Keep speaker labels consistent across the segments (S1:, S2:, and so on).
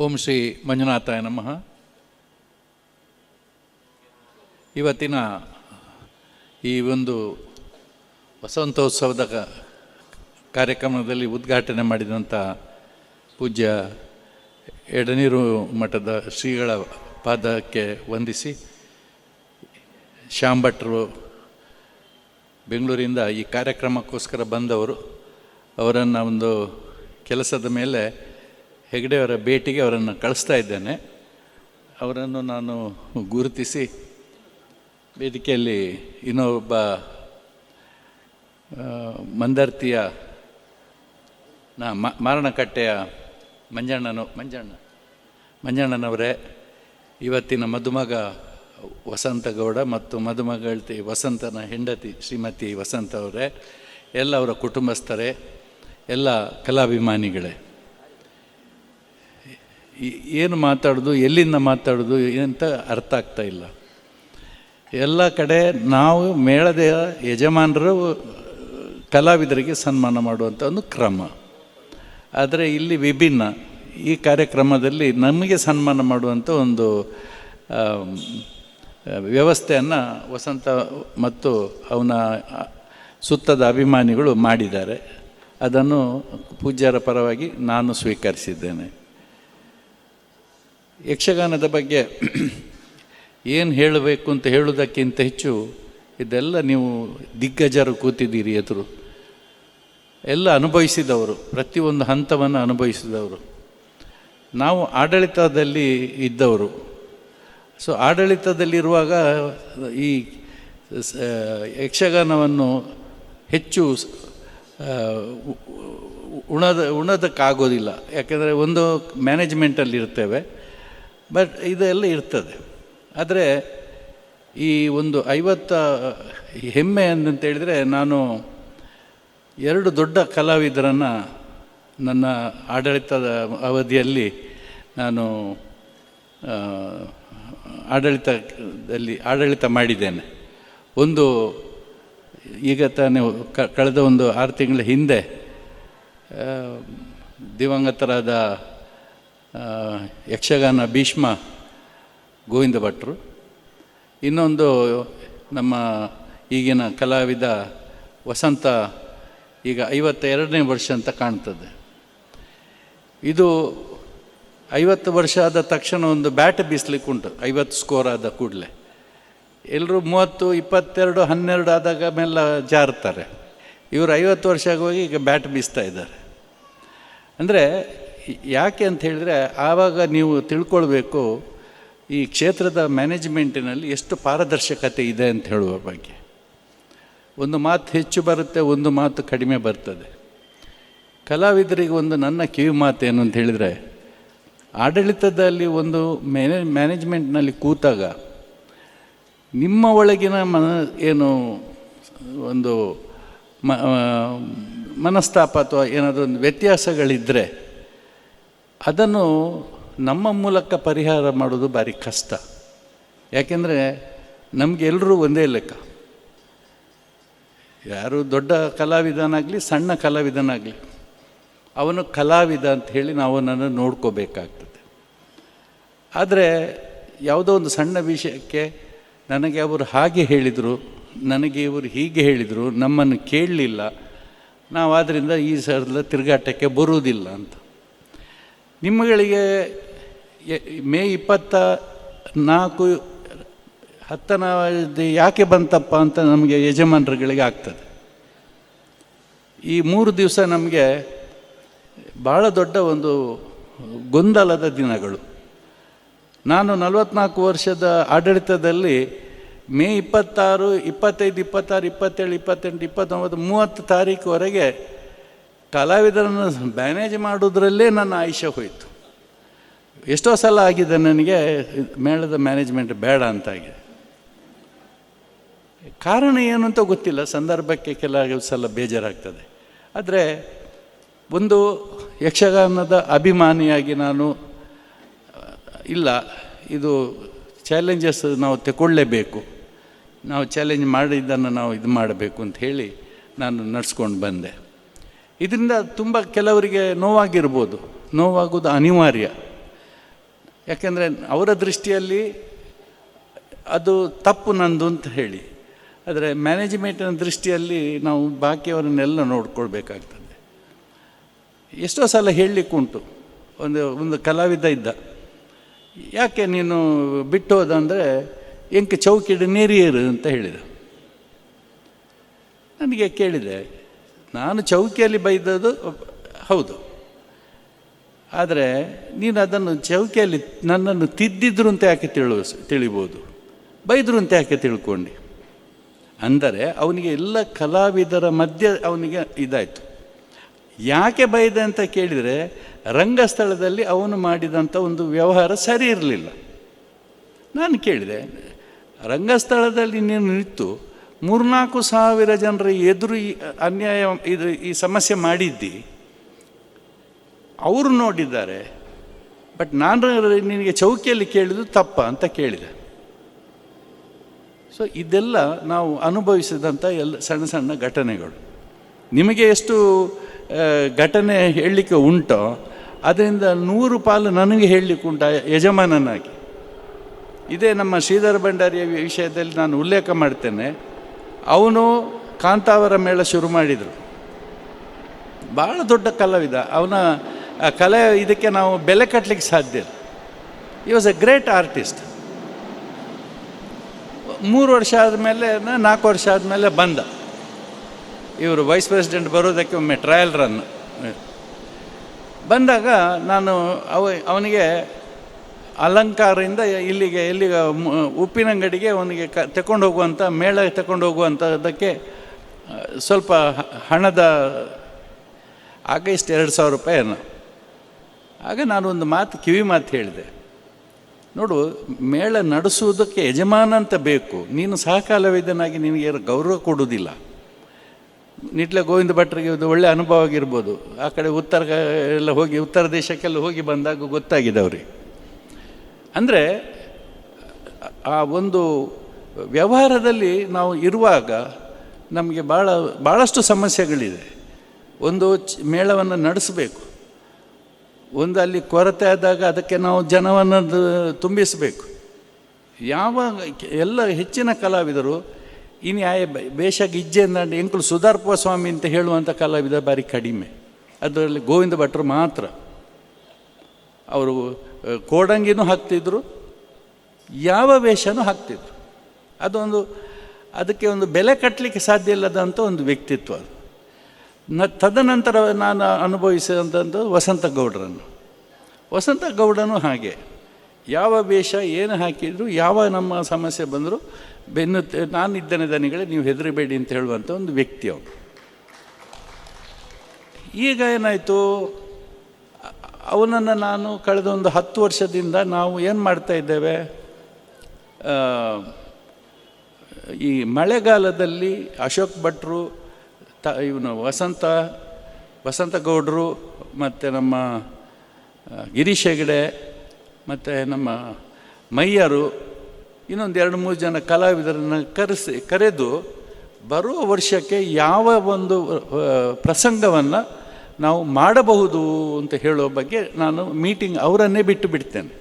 S1: ಓಂ ಶ್ರೀ ಮಂಜುನಾಥಾಯ ನಮಃ. ಇವತ್ತಿನ ಈ ಒಂದು ವಸಂತೋತ್ಸವದ ಕಾರ್ಯಕ್ರಮದಲ್ಲಿ ಉದ್ಘಾಟನೆ ಮಾಡಿದಂಥ ಪೂಜ್ಯ ಎಡನೀರು ಮಠದ ಶ್ರೀಗಳ ಪಾದಕ್ಕೆ ವಂದಿಸಿ, ಶ್ಯಾಮ್ ಭಟ್ರು ಬೆಂಗಳೂರಿಂದ ಈ ಕಾರ್ಯಕ್ರಮಕ್ಕೋಸ್ಕರ ಬಂದವರು, ಅವರನ್ನು ಒಂದು ಕೆಲಸದ ಮೇಲೆ ಹೆಗಡೆಯವರ ಭೇಟಿಗೆ ಅವರನ್ನು ಕಳಿಸ್ತಾ ಇದ್ದೇನೆ. ಅವರನ್ನು ನಾನು ಗುರುತಿಸಿ ವೇದಿಕೆಯಲ್ಲಿ ಇನ್ನೊಬ್ಬ ಮಂದರ್ತಿಯ ಮಾರಣಕಟ್ಟೆಯ ಮಂಜಣ್ಣನವರೇ, ಇವತ್ತಿನ ಮದುಮಗ ವಸಂತಗೌಡ ಮತ್ತು ಮದುಮಗಳತಿ ವಸಂತನ ಹೆಂಡತಿ ಶ್ರೀಮತಿ ವಸಂತ ಅವರೇ, ಎಲ್ಲ ಅವರ ಕುಟುಂಬಸ್ಥರೇ, ಎಲ್ಲ ಕಲಾಭಿಮಾನಿಗಳೇ, ಏನು ಮಾತಾಡೋದು, ಎಲ್ಲಿಂದ ಮಾತಾಡೋದು ಅಂತ ಅರ್ಥ ಆಗ್ತಾ ಇಲ್ಲ. ಎಲ್ಲ ಕಡೆ ನಾವು ಮೇಳದ ಯಜಮಾನರು ಕಲಾವಿದರಿಗೆ ಸನ್ಮಾನ ಮಾಡುವಂಥ ಒಂದು ಕ್ರಮ, ಆದರೆ ಇಲ್ಲಿ ವಿಭಿನ್ನ. ಈ ಕಾರ್ಯಕ್ರಮದಲ್ಲಿ ನಮಗೆ ಸನ್ಮಾನ ಮಾಡುವಂಥ ಒಂದು ವ್ಯವಸ್ಥೆಯನ್ನು ವಸಂತ ಮತ್ತು ಅವನ ಸುತ್ತದ ಅಭಿಮಾನಿಗಳು ಮಾಡಿದ್ದಾರೆ. ಅದನ್ನು ಪೂಜ್ಯರ ಪರವಾಗಿ ನಾನು ಸ್ವೀಕರಿಸಿದ್ದೇನೆ. ಯಕ್ಷಗಾನದ ಬಗ್ಗೆ ಏನು ಹೇಳಬೇಕು ಅಂತ ಹೇಳೋದಕ್ಕಿಂತ ಹೆಚ್ಚು, ಇದೆಲ್ಲ ನೀವು ದಿಗ್ಗಜರು ಕೂತಿದ್ದೀರಿ ಎದುರು, ಎಲ್ಲ ಅನುಭವಿಸಿದವರು, ಪ್ರತಿಯೊಂದು ಹಂತವನ್ನು ಅನುಭವಿಸಿದವರು. ನಾವು ಆಡಳಿತದಲ್ಲಿ ಇದ್ದವರು. ಸೊ ಆಡಳಿತದಲ್ಲಿರುವಾಗ ಈ ಯಕ್ಷಗಾನವನ್ನು ಹೆಚ್ಚು ಉಣೋದಕ್ಕಾಗೋದಿಲ್ಲ. ಯಾಕೆಂದರೆ ಒಂದು ಮ್ಯಾನೇಜ್ಮೆಂಟಲ್ಲಿ ಇರ್ತೇವೆ, ಬಟ್ ಇದೆಲ್ಲ ಇರ್ತದೆ. ಆದರೆ ಈ ಒಂದು 50 ಹೆಮ್ಮೆ ಅಂತೇಳಿದರೆ, ನಾನು 2 ದೊಡ್ಡ ಕಲಾವಿದರನ್ನು ನನ್ನ ಆಡಳಿತದ ಅವಧಿಯಲ್ಲಿ ನಾನು ಆಡಳಿತ ಮಾಡಿದ್ದೇನೆ. ಒಂದು ಈಗ ತಾನೇ ಕಳೆದ ಒಂದು 6 ತಿಂಗಳ ಹಿಂದೆ ದಿವಂಗತರಾದ ಯಕ್ಷಗಾನ ಭೀಷ್ಮ ಗೋವಿಂದ ಭಟ್ರು, ಇನ್ನೊಂದು ನಮ್ಮ ಈಗಿನ ಕಲಾವಿದ ವಸಂತ, ಈಗ 52ನೇ ವರ್ಷ ಅಂತ ಕಾಣ್ತದೆ. ಇದು 50 ವರ್ಷ ಆದ ತಕ್ಷಣ ಒಂದು ಬ್ಯಾಟ್ ಬೀಸಲಿಕ್ಕೆ ಉಂಟು. 50 ಸ್ಕೋರ್ ಆದ ಕೂಡಲೇ ಎಲ್ಲರೂ 30, 22, 12 ಆದಾಗ ಮೇಲೆ ಜಾರ್ತಾರೆ. ಇವರು 50 ವರ್ಷ ಆಗೋಗಿ ಈಗ ಬ್ಯಾಟ್ ಬೀಸ್ತಾ ಇದ್ದಾರೆ. ಅಂದರೆ ಯಾಕೆ ಅಂತ ಹೇಳಿದರೆ, ಆವಾಗ ನೀವು ತಿಳ್ಕೊಳ್ಬೇಕು ಈ ಕ್ಷೇತ್ರದ ಮ್ಯಾನೇಜ್ಮೆಂಟಿನಲ್ಲಿ ಎಷ್ಟು ಪಾರದರ್ಶಕತೆ ಇದೆ ಅಂತ ಹೇಳುವ ಬಗ್ಗೆ. ಒಂದು ಮಾತು ಹೆಚ್ಚು ಬರುತ್ತೆ, ಒಂದು ಮಾತು ಕಡಿಮೆ ಬರ್ತದೆ. ಕಲಾವಿದರಿಗೆ ಒಂದು ನನ್ನ ಕಿವಿ ಮಾತು ಏನು ಅಂತ ಹೇಳಿದರೆ, ಆಡಳಿತದಲ್ಲಿ ಒಂದು ಮ್ಯಾನೇಜ್ಮೆಂಟ್ನಲ್ಲಿ ಕೂತಾಗ ನಿಮ್ಮ ಒಳಗಿನ ಏನು ಒಂದು ಮನಸ್ತಾಪ ಅಥವಾ ಏನಾದರೂ ಒಂದು ವ್ಯತ್ಯಾಸಗಳಿದ್ದರೆ ಅದನ್ನು ನಮ್ಮ ಮೂಲಕ ಪರಿಹಾರ ಮಾಡೋದು ಭಾರಿ ಕಷ್ಟ. ಯಾಕೆಂದರೆ ನಮಗೆಲ್ಲರೂ ಒಂದೇ ಲೆಕ್ಕ. ಯಾರು ದೊಡ್ಡ ಕಲಾವಿದನಾಗಲಿ ಸಣ್ಣ ಕಲಾವಿದನಾಗಲಿ, ಅವನು ಕಲಾವಿದ ಅಂತ ಹೇಳಿ ನಾವು ಅವನನ್ನು ನೋಡ್ಕೋಬೇಕಾಗ್ತದೆ. ಆದರೆ ಯಾವುದೋ ಒಂದು ಸಣ್ಣ ವಿಷಯಕ್ಕೆ ನನಗೆ ಅವರು ಹಾಗೆ ಹೇಳಿದರು, ನನಗೆ ಇವರು ಹೀಗೆ ಹೇಳಿದರು, ನಮ್ಮನ್ನು ಕೇಳಲಿಲ್ಲ, ನಾವು ಆದ್ದರಿಂದ ಈ ಸಲ ತಿರುಗಾಟಕ್ಕೆ ಬರುವುದಿಲ್ಲ ಅಂತ. ನಿಮ್ಮಗಳಿಗೆ ಮೇ 24 ಯಾಕೆ ಬಂತಪ್ಪ ಅಂತ ನಮಗೆ ಯಜಮಾನರುಗಳಿಗೆ ಆಗ್ತದೆ. ಈ 3 ದಿವಸ ನಮಗೆ ಭಾಳ ದೊಡ್ಡ ಒಂದು ಗೊಂದಲದ ದಿನಗಳು. ನಾನು 44 ವರ್ಷದ ಆಡಳಿತದಲ್ಲಿ ಮೇ 26, 25, 26, 27, 28, 29, 30 ತಾರೀಕುವರೆಗೆ ಕಲಾವಿದರನ್ನು ಮ್ಯಾನೇಜ್ ಮಾಡೋದ್ರಲ್ಲೇ ನನ್ನ ಆಯುಷ್ಯ ಹೋಯಿತು. ಎಷ್ಟೋ ಸಲ ಆಗಿದೆ ನನಗೆ ಮೇಳದ ಮ್ಯಾನೇಜ್ಮೆಂಟ್ ಬೇಡ ಅಂತಾಗಿದೆ. ಕಾರಣ ಏನು ಅಂತ ಗೊತ್ತಿಲ್ಲ, ಸಂದರ್ಭಕ್ಕೆ ಕೆಲವು ಸಲ ಬೇಜಾರಾಗ್ತದೆ. ಆದರೆ ಒಂದು ಯಕ್ಷಗಾನದ ಅಭಿಮಾನಿಯಾಗಿ ನಾನು ಇಲ್ಲ, ಇದು ಚಾಲೆಂಜಸ್ ನಾವು ತಗೊಳ್ಳೇಬೇಕು, ನಾವು ಚಾಲೆಂಜ್ ಮಾಡಿದ್ದನ್ನು ನಾವು ಇದು ಮಾಡಬೇಕು ಅಂತ ಹೇಳಿ ನಾನು ನಡೆಸ್ಕೊಂಡು ಬಂದೆ. ಇದರಿಂದ ತುಂಬ ಕೆಲವರಿಗೆ ನೋವಾಗಿರ್ಬೋದು, ನೋವಾಗೋದು ಅನಿವಾರ್ಯ. ಯಾಕೆಂದರೆ ಅವರ ದೃಷ್ಟಿಯಲ್ಲಿ ಅದು ತಪ್ಪು ನಂದು ಅಂತ ಹೇಳಿ. ಆದರೆ ಮ್ಯಾನೇಜ್ಮೆಂಟಿನ ದೃಷ್ಟಿಯಲ್ಲಿ ನಾವು ಬಾಕಿಯವರನ್ನೆಲ್ಲ ನೋಡ್ಕೊಳ್ಬೇಕಾಗ್ತದೆ. ಎಷ್ಟೋ ಸಲ ಹೇಳಲಿಕ್ಕುಂಟು. ಒಂದು ಕಲಾವಿದ ಇದ್ದ, ಯಾಕೆ ನೀನು ಬಿಟ್ಟು ಹೋದಂದರೆ ಎಂಕೆ ಚೌಕಿಡು ನೇರಿಯರು ಅಂತ ಹೇಳಿದ. ನನಗೆ ಕೇಳಿದೆ, ನಾನು ಚೌಕಿಯಲ್ಲಿ ಬೈದದ್ದು ಹೌದು, ಆದರೆ ನೀನು ಅದನ್ನು ಚೌಕಿಯಲ್ಲಿ ನನ್ನನ್ನು ತಿದ್ದಿದ್ರು ಅಂತ ಯಾಕೆ ತಿಳಿಬೋದು, ಬೈದರು ಅಂತ ಯಾಕೆ ತಿಳ್ಕೊಂಡು. ಅಂದರೆ ಅವನಿಗೆ ಎಲ್ಲ ಕಲಾವಿದರ ಮಧ್ಯೆ ಅವನಿಗೆ ಇದಾಯಿತು. ಯಾಕೆ ಬೈದೆ ಅಂತ ಕೇಳಿದರೆ, ರಂಗಸ್ಥಳದಲ್ಲಿ ಅವನು ಮಾಡಿದಂಥ ಒಂದು ವ್ಯವಹಾರ ಸರಿ ಇರಲಿಲ್ಲ. ನಾನು ಕೇಳಿದೆ, ರಂಗಸ್ಥಳದಲ್ಲಿ ನೀನು ನಿಂತು 3-4 ಸಾವಿರ ಜನರ ಎದುರು ಅನ್ಯಾಯ ಈ ಸಮಸ್ಯೆ ಮಾಡಿದ್ದಿ, ಅವರು ನೋಡಿದ್ದಾರೆ, ಬಟ್ ನಾನು ನಿನಗೆ ಚೌಕಿಯಲ್ಲಿ ಕೇಳಿದ್ದು ತಪ್ಪ ಅಂತ ಕೇಳಿದೆ. ಸೊ ಇದೆಲ್ಲ ನಾವು ಅನುಭವಿಸಿದಂಥ ಸಣ್ಣ ಸಣ್ಣ ಘಟನೆಗಳು. ನಿಮಗೆ ಎಷ್ಟು ಘಟನೆ ಹೇಳಲಿಕ್ಕೆ ಉಂಟೋ ಅದರಿಂದ 100 ಪಾಲು ನನಗೆ ಹೇಳಲಿಕ್ಕೆ ಉಂಟ ಯಜಮಾನನಾಗಿ. ಇದೇ ನಮ್ಮ ಶ್ರೀಧರ ಭಂಡಾರಿಯ ವಿಷಯದಲ್ಲಿ ನಾನು ಉಲ್ಲೇಖ ಮಾಡ್ತೇನೆ. ಅವನು ಕಾಂತಾವರ ಮೇಳ ಶುರು ಮಾಡಿದರು. ಭಾಳ ದೊಡ್ಡ ಕಲಾವಿದ. ಅವನ ಕಲೆ ಇದಕ್ಕೆ ನಾವು ಬೆಲೆ ಕಟ್ಟಲಿಕ್ಕೆ ಸಾಧ್ಯ ಇಲ್ಲ. ಈ ವಾಸ್ ಎ ಗ್ರೇಟ್ ಆರ್ಟಿಸ್ಟ್. 3 ವರ್ಷ ಆದಮೇಲೆ 4 ವರ್ಷ ಆದಮೇಲೆ ಬಂದ. ಇವರು ವೈಸ್ ಪ್ರೆಸಿಡೆಂಟ್ ಬರೋದಕ್ಕೆ ಒಮ್ಮೆ ಟ್ರಯಲ್ ರನ್ ಬಂದಾಗ ನಾನು ಅವನಿಗೆ ಅಲಂಕಾರದಿಂದ ಎಲ್ಲಿಗೆ ಉಪ್ಪಿನಂಗಡಿಗೆ ಅವನಿಗೆ ತಗೊಂಡು ಹೋಗುವಂಥ ಮೇಳ ತಗೊಂಡು ಹೋಗುವಂಥದ್ದಕ್ಕೆ ಸ್ವಲ್ಪ ಹಣದ ಆಗ ಇಷ್ಟು 2,000 ರೂಪಾಯಿ ಅನ್ನೋ. ಆಗ ನಾನು ಒಂದು ಕಿವಿ ಮಾತು ಹೇಳಿದೆ, ನೋಡು, ಮೇಳ ನಡೆಸುವುದಕ್ಕೆ ಯಜಮಾನ ಅಂತ ಬೇಕು. ನೀನು ಸಹಕಾಲವಿದನಾಗಿ ನಿನಗೆ ಗೌರವ ಕೊಡುವುದಿಲ್ಲ. ನಿಟ್ಲೆ ಗೋವಿಂದ ಭಟ್ರಿಗೆ ಒಂದು ಒಳ್ಳೆಯ ಅನುಭವ ಆಗಿರ್ಬೋದು. ಆ ಕಡೆ ಉತ್ತರ ದೇಶಕ್ಕೆಲ್ಲ ಹೋಗಿ ಬಂದಾಗ ಗೊತ್ತಾಗಿದೆ ಅವ್ರಿಗೆ. ಅಂದರೆ ಆ ಒಂದು ವ್ಯವಹಾರದಲ್ಲಿ ನಾವು ಇರುವಾಗ ನಮಗೆ ಭಾಳಷ್ಟು ಸಮಸ್ಯೆಗಳಿದೆ. ಒಂದು ಮೇಳವನ್ನು ನಡೆಸಬೇಕು, ಒಂದು ಅಲ್ಲಿ ಕೊರತೆ ಆದಾಗ ಅದಕ್ಕೆ ನಾವು ಜನವನ್ನು ತುಂಬಿಸಬೇಕು. ಎಲ್ಲ ಹೆಚ್ಚಿನ ಕಲಾವಿದರು ಇನ್ನು ಬೇಷಾಗ ಇಜ್ಜೆಯಿಂದ ಎಂಕುಲು ಸುಧಾರ್ಪ ಸ್ವಾಮಿ ಅಂತ ಹೇಳುವಂಥ ಕಲಾವಿದ ಭಾರಿ ಕಡಿಮೆ. ಅದರಲ್ಲಿ ಗೋವಿಂದ ಭಟ್ರು ಮಾತ್ರ. ಅವರು ಕೋಡಂಗಿನೂ ಹಾಕ್ತಿದ್ರು, ಯಾವ ವೇಷನೂ ಹಾಕ್ತಿದ್ರು. ಅದಕ್ಕೆ ಒಂದು ಬೆಲೆ ಕಟ್ಟಲಿಕ್ಕೆ ಸಾಧ್ಯ ಇಲ್ಲದಂಥ ಒಂದು ವ್ಯಕ್ತಿತ್ವ ಅದು. ತದನಂತರ ನಾನು ಅನುಭವಿಸಿದಂಥದ್ದು ವಸಂತ ಗೌಡನು ಹಾಗೆ. ಯಾವ ವೇಷ ಏನು ಹಾಕಿದ್ರು, ಯಾವ ನಮ್ಮ ಸಮಸ್ಯೆ ಬಂದರೂ ನಾನಿದ್ದೇನೆ ದನಿಗಳೇ, ನೀವು ಹೆದರಬೇಡಿ ಅಂತ ಹೇಳುವಂಥ ಒಂದು ವ್ಯಕ್ತಿ ಅವನು. ಈಗ ಏನಾಯಿತು, ಅವನನ್ನು ನಾನು ಕಳೆದ ಒಂದು 10 ವರ್ಷದಿಂದ ನಾವು ಏನು ಮಾಡ್ತಾ ಇದ್ದೇವೆ, ಈ ಮಳೆಗಾಲದಲ್ಲಿ ಅಶೋಕ್ ಭಟ್ರು, ಇವನು ವಸಂತ ಗೌಡರು, ಮತ್ತು ನಮ್ಮ ಗಿರೀಶ್ ಹೆಗಡೆ, ಮತ್ತು ನಮ್ಮ ಮಯ್ಯರು, ಇನ್ನೊಂದು 2-3 ಜನ ಕಲಾವಿದರನ್ನು ಕರೆದು ಬರುವ ವರ್ಷಕ್ಕೆ ಯಾವ ಒಂದು ಪ್ರಸಂಗವನ್ನು ನಾವು ಮಾಡಬಹುದು ಅಂತ ಹೇಳೋ ಬಗ್ಗೆ ನಾನು ಮೀಟಿಂಗ್ ಅವರನ್ನೇ ಬಿಟ್ಟು ಬಿಡ್ತೇನೆ.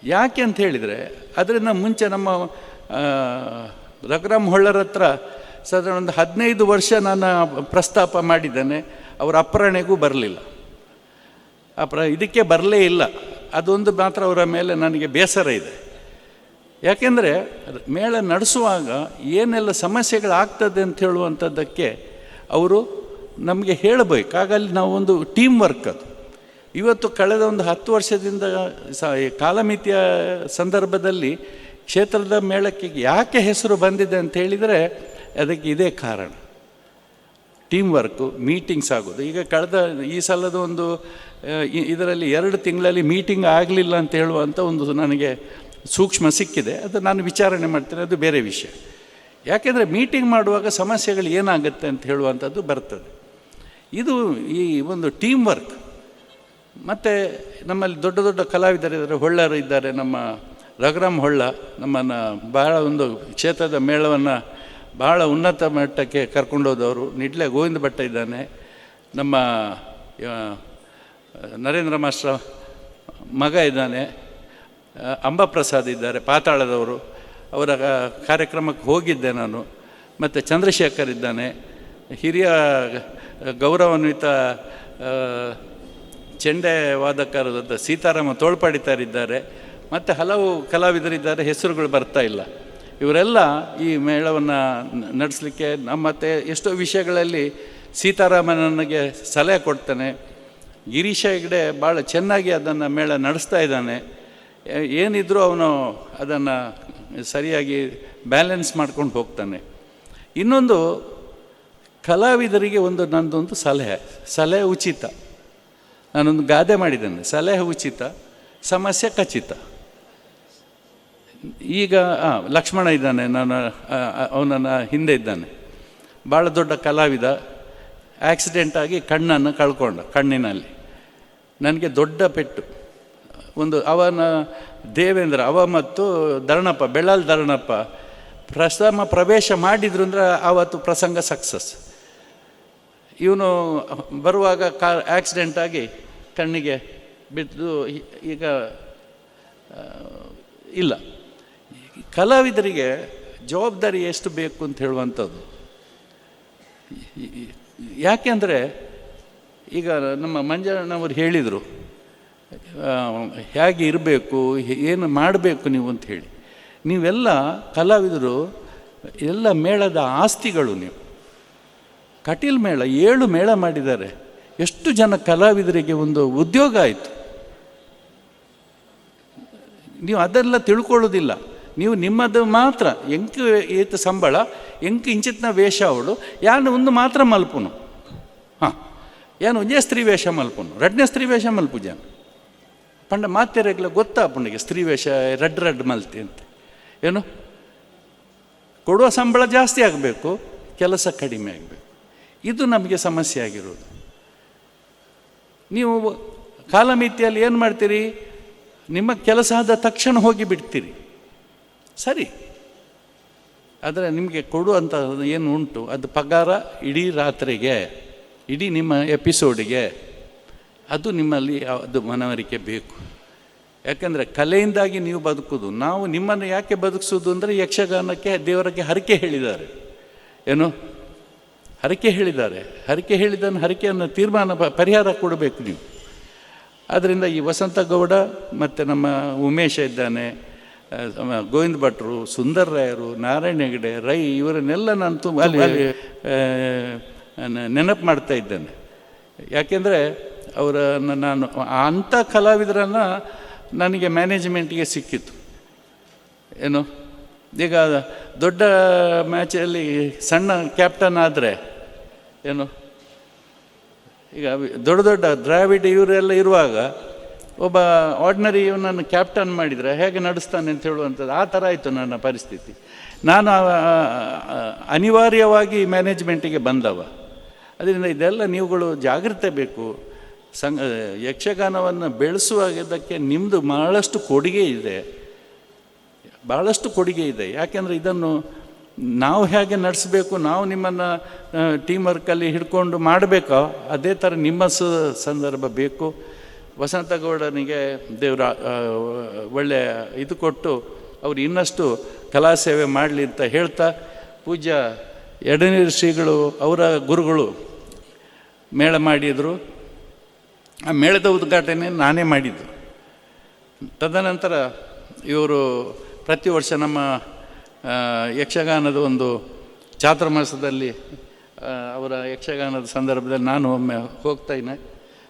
S1: ಯಾಕೆ ಅಂತ ಹೇಳಿದರೆ, ಅದರಿಂದ ಮುಂಚೆ ನಮ್ಮ ರಘುರಾಮ್ ಹೊಳ್ಳರ ಹತ್ರ ಸಾಧಾರಣ ಒಂದು 15 ವರ್ಷ ನಾನು ಪ್ರಸ್ತಾಪ ಮಾಡಿದ್ದೇನೆ. ಅವರ ಅಪ್ಪರಣೆಗೂ ಬರಲಿಲ್ಲ, ಇದಕ್ಕೆ ಬರಲೇ ಇಲ್ಲ. ಅದೊಂದು ಮಾತ್ರ ಅವರ ಮೇಲೆ ನನಗೆ ಬೇಸರ ಇದೆ. ಯಾಕೆಂದರೆ ಮೇಳ ನಡೆಸುವಾಗ ಏನೆಲ್ಲ ಸಮಸ್ಯೆಗಳಾಗ್ತದೆ ಅಂತ ಹೇಳುವಂಥದ್ದಕ್ಕೆ ಅವರು ನಮಗೆ ಹೇಳಬೇಕು. ಹಾಗಲ್ಲಿ ನಾವು ಒಂದು ಟೀಮ್ ವರ್ಕ್ ಅದು. ಇವತ್ತು ಕಳೆದ ಒಂದು 10 ವರ್ಷದಿಂದ ಕಾಲಮಿತಿಯ ಸಂದರ್ಭದಲ್ಲಿ ಕ್ಷೇತ್ರದ ಮೇಳಕ್ಕೆ ಯಾಕೆ ಹೆಸರು ಬಂದಿದೆ ಅಂತ ಹೇಳಿದರೆ ಅದಕ್ಕೆ ಇದೇ ಕಾರಣ. ಟೀಮ್ ವರ್ಕು, ಮೀಟಿಂಗ್ಸ್ ಆಗೋದು. ಈಗ ಈ ಸಲದ ಒಂದು ಇದರಲ್ಲಿ 2 ತಿಂಗಳಲ್ಲಿ ಮೀಟಿಂಗ್ ಆಗಲಿಲ್ಲ ಅಂತ ಹೇಳುವಂಥ ಒಂದು ನನಗೆ ಸೂಕ್ಷ್ಮ ಸಿಕ್ಕಿದೆ. ಅದು ನಾನು ವಿಚಾರಣೆ ಮಾಡ್ತೇನೆ, ಅದು ಬೇರೆ ವಿಷಯ. ಯಾಕೆಂದರೆ ಮೀಟಿಂಗ್ ಮಾಡುವಾಗ ಸಮಸ್ಯೆಗಳು ಏನಾಗುತ್ತೆ ಅಂತ ಹೇಳುವಂಥದ್ದು ಬರ್ತದೆ. ಇದು ಈ ಒಂದು ಟೀಮ್ ವರ್ಕ್. ಮತ್ತು ನಮ್ಮಲ್ಲಿ ದೊಡ್ಡ ದೊಡ್ಡ ಕಲಾವಿದರಿದ್ದಾರೆ, ಹೊಳ್ಳರು ಇದ್ದಾರೆ. ನಮ್ಮ ರಘುರಾಮ್ ಹೊಳ್ಳ ನಮ್ಮನ್ನು ಭಾಳ ಒಂದು ಕ್ಷೇತ್ರದ ಮೇಳವನ್ನು ಭಾಳ ಉನ್ನತ ಮಟ್ಟಕ್ಕೆ ಕರ್ಕೊಂಡೋದವರು. ನಿಡ್ಲೆ ಗೋವಿಂದ ಭಟ್ಟ ಇದ್ದಾನೆ, ನಮ್ಮ ನರೇಂದ್ರ ಮಾಸ್ಟರ್ ಮಗ ಇದ್ದಾನೆ, ಅಂಬಾಪ್ರಸಾದ್ ಇದ್ದಾರೆ ಪಾತಾಳದವರು, ಅವರ ಕಾರ್ಯಕ್ರಮಕ್ಕೆ ಹೋಗಿದ್ದೆ ನಾನು. ಮತ್ತು ಚಂದ್ರಶೇಖರ್ ಇದ್ದಾನೆ, ಹಿರಿಯ ಗೌರವಾನ್ವಿತ ಚೆಂಡೆ ವಾದಕರಾದ ಸೀತಾರಾಮ ತೋಳ್ಪಾಡಿತಾರಿದ್ದಾರೆ, ಮತ್ತು ಹಲವು ಕಲಾವಿದರಿದ್ದಾರೆ, ಹೆಸರುಗಳು ಬರ್ತಾ ಇಲ್ಲ. ಇವರೆಲ್ಲ ಈ ಮೇಳವನ್ನು ನಡೆಸಲಿಕ್ಕೆ ಮತ್ತು ಎಷ್ಟೋ ವಿಷಯಗಳಲ್ಲಿ ಸೀತಾರಾಮ ನನಗೆ ಸಲಹೆ ಕೊಡ್ತಾನೆ. ಗಿರೀಶ ಹೆಗ್ಡೆ ಭಾಳ ಚೆನ್ನಾಗಿ ಅದನ್ನು ಮೇಳ ನಡೆಸ್ತಾ ಇದ್ದಾನೆ. ಏನಿದ್ರೂ ಅವನು ಅದನ್ನು ಸರಿಯಾಗಿ ಬ್ಯಾಲೆನ್ಸ್ ಮಾಡ್ಕೊಂಡು ಹೋಗ್ತಾನೆ. ಇನ್ನೊಂದು, ಕಲಾವಿದರಿಗೆ ನನ್ನದೊಂದು ಸಲಹೆ ಉಚಿತ. ನಾನೊಂದು ಗಾದೆ ಮಾಡಿದ್ದೇನೆ, ಸಲಹೆ ಉಚಿತ, ಸಮಸ್ಯೆ ಖಚಿತ. ಈಗ ಲಕ್ಷ್ಮಣ ಇದ್ದಾನೆ, ಅವನನ್ನು ಹಿಂದೆ ಇದ್ದಾನೆ, ಭಾಳ ದೊಡ್ಡ ಕಲಾವಿದ. ಆಕ್ಸಿಡೆಂಟಾಗಿ ಕಣ್ಣನ್ನು ಕಳ್ಕೊಂಡ. ಕಣ್ಣಿನಲ್ಲಿ ನನಗೆ ದೊಡ್ಡ ಪೆಟ್ಟು. ಅವನ ದೇವೇಂದ್ರ, ಮತ್ತು ಧರಣಪ್ಪ, ಬೆಳ್ಳಾಲ್ ಧರಣಪ್ಪ ಪ್ರಥಮ ಪ್ರವೇಶ ಮಾಡಿದ್ರು ಅಂದರೆ ಆವತ್ತು ಪ್ರಸಂಗ ಸಕ್ಸಸ್. ಇವನು ಬರುವಾಗ ಆಕ್ಸಿಡೆಂಟಾಗಿ ಕಣ್ಣಿಗೆ ಬಿದ್ದು ಈಗ ಇಲ್ಲ. ಕಲಾವಿದರಿಗೆ ಜವಾಬ್ದಾರಿ ಎಷ್ಟು ಬೇಕು ಅಂತ ಹೇಳುವಂಥದ್ದು. ಯಾಕೆಂದರೆ ಈಗ ನಮ್ಮ ಮಂಜಣ್ಣವರು ಹೇಳಿದರು, ಹೇಗೆ ಇರಬೇಕು, ಏನು ಮಾಡಬೇಕು ನೀವು ಅಂತ ಹೇಳಿ. ನೀವೆಲ್ಲ ಕಲಾವಿದರು ಎಲ್ಲ ಮೇಳದ ಆಸ್ತಿಗಳು. ನೀವು ಕಟೀಲ್ ಮೇಳ 7 ಮೇಳ ಮಾಡಿದ್ದಾರೆ. ಎಷ್ಟು ಜನ ಕಲಾವಿದರಿಗೆ ಒಂದು ಉದ್ಯೋಗ ಆಯಿತು. ನೀವು ಅದೆಲ್ಲ ತಿಳ್ಕೊಳ್ಳೋದಿಲ್ಲ. ನೀವು ನಿಮ್ಮದು ಮಾತ್ರ ಎಂಕು ಏತ ಸಂಬಳ, ಎಂಕು ಇಂಚಿತ್ನ ವೇಷ ಅವಳು ಯಾನು ಒಂದು ಮಾತ್ರ ಮಲ್ಪುನು. ಯಾನು ಒಂದೇ ಸ್ತ್ರೀ ವೇಷ ಮಲ್ಪುನು, ರಡ್ನೇ ಸ್ತ್ರೀ ವೇಷ ಮಲ್ಪು ಜಾನ ಪಂಡ ಮಾತೆರೆಗ್ಲ ಗೊತ್ತಾ ಪುಂಡಿಗೆ ಸ್ತ್ರೀ ವೇಷ ರಡ್ ಮಲ್ತಿ ಅಂತ. ಏನು ಕೊಡುವ ಸಂಬಳ ಜಾಸ್ತಿ ಆಗಬೇಕು, ಕೆಲಸ ಕಡಿಮೆ ಆಗಬೇಕು. ಇದು ನಮಗೆ ಸಮಸ್ಯೆ ಆಗಿರೋದು. ನೀವು ಕಾಲಮಿತಿಯಲ್ಲಿ ಏನು ಮಾಡ್ತೀರಿ, ನಿಮ್ಮ ಕೆಲಸ ಆದ ತಕ್ಷಣ ಹೋಗಿ ಬಿಡ್ತೀರಿ, ಸರಿ. ಆದರೆ ನಿಮಗೆ ಕೊಡುವಂಥ ಏನು ಉಂಟು ಅದು ಪಗಾರ ಇಡೀ ರಾತ್ರಿಗೆ, ಇಡೀ ನಿಮ್ಮ ಎಪಿಸೋಡಿಗೆ. ಅದು ನಿಮ್ಮಲ್ಲಿ ಅದು ಮನವರಿಕೆ ಬೇಕು. ಯಾಕೆಂದರೆ ಕಲೆಯಿಂದಾಗಿ ನೀವು ಬದುಕೋದು. ನಾವು ನಿಮ್ಮನ್ನು ಯಾಕೆ ಬದುಕಿಸೋದು ಅಂದರೆ ಯಕ್ಷಗಾನಕ್ಕೆ ದೇವರಿಗೆ ಹರಕೆ ಹೇಳಿದ್ದಾರೆ. ಏನು ಹರಕೆ ಹೇಳಿದ್ದಾರೆ, ಹರಕೆ ಹೇಳಿದ್ದನ್ನು ಹರಕೆಯನ್ನು ಪರಿಹಾರ ಕೊಡಬೇಕು ನೀವು. ಆದ್ದರಿಂದ ಈ ವಸಂತ ಗೌಡ ಮತ್ತು ನಮ್ಮ ಉಮೇಶ ಇದ್ದಾನೆ, ಗೋವಿಂದ ಭಟ್ರು, ಸುಂದರ್ ರಾಯರು, ನಾರಾಯಣ ಹೆಗಡೆ, ರೈ, ಇವರನ್ನೆಲ್ಲ ನಾನು ಅಲ್ಲಿ ನೆನಪು ಮಾಡ್ತಾ ಇದ್ದೇನೆ. ಯಾಕೆಂದರೆ ಅವರನ್ನು ನಾನು ಅಂಥ ಕಲಾವಿದರನ್ನು ನನಗೆ ಮ್ಯಾನೇಜ್ಮೆಂಟಿಗೆ ಸಿಕ್ಕಿತ್ತು. ಏನು ಈಗ ದೊಡ್ಡ ಮ್ಯಾಚಲ್ಲಿ ಸಣ್ಣ ಕ್ಯಾಪ್ಟನ್ ಆದರೆ ಏನು, ಈಗ ದೊಡ್ಡ ದೊಡ್ಡ ದ್ರಾವಿಡ್ ಇವರೆಲ್ಲ ಇರುವಾಗ ಒಬ್ಬ ಆರ್ಡಿನರಿ ಇವನನ್ನು ಕ್ಯಾಪ್ಟನ್ ಮಾಡಿದರೆ ಹೇಗೆ ನಡೆಸ್ತಾನೆ ಅಂತ ಹೇಳುವಂಥದ್ದು. ಆ ಥರ ಆಯಿತು ನನ್ನ ಪರಿಸ್ಥಿತಿ. ನಾನು ಅನಿವಾರ್ಯವಾಗಿ ಮ್ಯಾನೇಜ್ಮೆಂಟಿಗೆ ಬಂದವ. ಅದರಿಂದ ಇದೆಲ್ಲ ನೀವುಗಳು ಜಾಗ್ರತೆ ಬೇಕು. ಯಕ್ಷಗಾನವನ್ನು ಬೆಳೆಸುವುದಕ್ಕೆ ನಿಮ್ಮದು ಭಾಳಷ್ಟು ಕೊಡುಗೆ ಇದೆ, ಭಾಳಷ್ಟು ಕೊಡುಗೆ ಇದೆ. ಯಾಕೆಂದರೆ ಇದನ್ನು ನಾವು ಹೇಗೆ ನಡೆಸಬೇಕು, ನಾವು ನಿಮ್ಮನ್ನು ಟೀಮ್ ವರ್ಕಲ್ಲಿ ಹಿಡ್ಕೊಂಡು ಮಾಡಬೇಕೋ ಅದೇ ಥರ ನಿಮ್ಮ ಸಂದರ್ಭ ಬೇಕು. ವಸಂತಗೌಡನಿಗೆ ದೇವರ ಒಳ್ಳೆಯ ಇದು ಕೊಟ್ಟು ಅವರು ಇನ್ನಷ್ಟು ಕಲಾ ಸೇವೆ ಮಾಡಲಿ ಅಂತ ಹೇಳ್ತಾ, ಪೂಜ್ಯ ಎಡನೀರು ಶ್ರೀಗಳು ಅವರ ಗುರುಗಳು ಮೇಳ ಮಾಡಿದರು. ಆ ಮೇಳದ ಉದ್ಘಾಟನೆ ನಾನೇ ಮಾಡಿದ್ದು. ತದನಂತರ ಇವರು ಪ್ರತಿ ವರ್ಷ ನಮ್ಮ ಯಕ್ಷಗಾನದ ಒಂದು ಚಾತುರ್ಮಾಸದಲ್ಲಿ ಅವರ ಯಕ್ಷಗಾನದ ಸಂದರ್ಭದಲ್ಲಿ ನಾನು ಒಮ್ಮೆ ಹೋಗ್ತಾಯಿದ್ದೆ.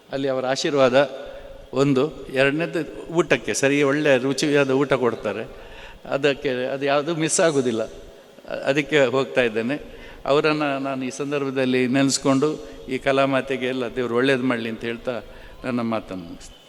S1: ಅಲ್ಲಿ ಅವರ ಆಶೀರ್ವಾದ ಒಂದು, ಎರಡನೇದು ಊಟಕ್ಕೆ ಸರಿ ಒಳ್ಳೆಯ ರುಚಿಯಾದ ಊಟ ಕೊಡ್ತಾರೆ. ಅದಕ್ಕೆ ಅದು ಯಾವುದೂ ಮಿಸ್ ಆಗೋದಿಲ್ಲ. ಅದಕ್ಕೆ ಹೋಗ್ತಾ ಇದ್ದೇನೆ. ಅವರನ್ನು ನಾನು ಈ ಸಂದರ್ಭದಲ್ಲಿ ನೆನೆಸ್ಕೊಂಡು ಈ ಕಲಾಮಾತೆಗೆ ಎಲ್ಲ ದೇವರು ಒಳ್ಳೇದು ಮಾಡಲಿ ಅಂತ ಹೇಳ್ತಾ ನನ್ನ ಮಾತನ್ನು ಮುಗಿಸ್ತೀನಿ.